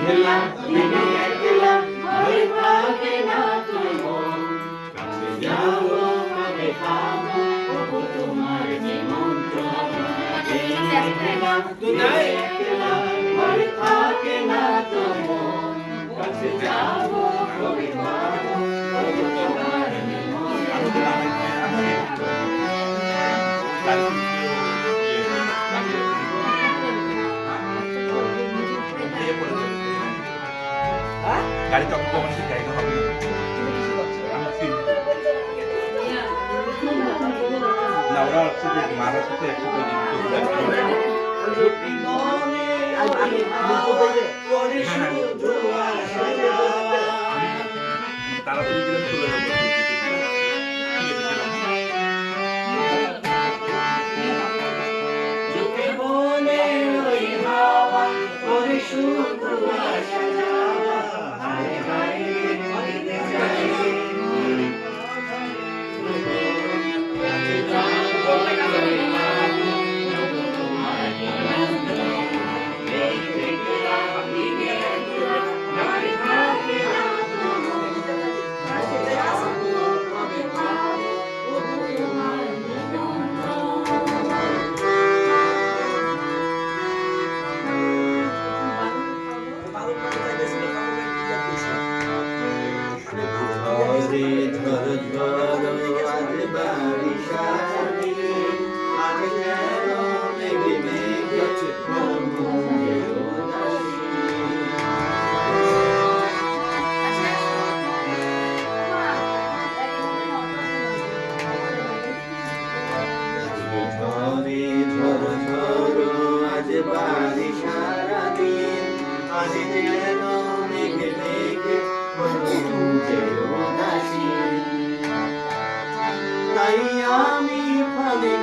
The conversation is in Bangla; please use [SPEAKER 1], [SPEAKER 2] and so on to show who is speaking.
[SPEAKER 1] একলা দিনে একলা ঘরে থাকে না তোর মন কাছে যাব কবে পাবো ওগো তোমার নিমন্ত্রণ একলা দিনে একলা ঘরে থাকে না তোর মন কাছে যাব কবে পাবো ওগো তোমার নিমন্ত্রণ
[SPEAKER 2] গাড়ি তো আমাদের গাড়ি হবে না না ওরা হচ্ছে যে মারার সাথে একসাথে তাড়াতাড়ি গেলাম চলে যাবো
[SPEAKER 1] তাই আমি ফলে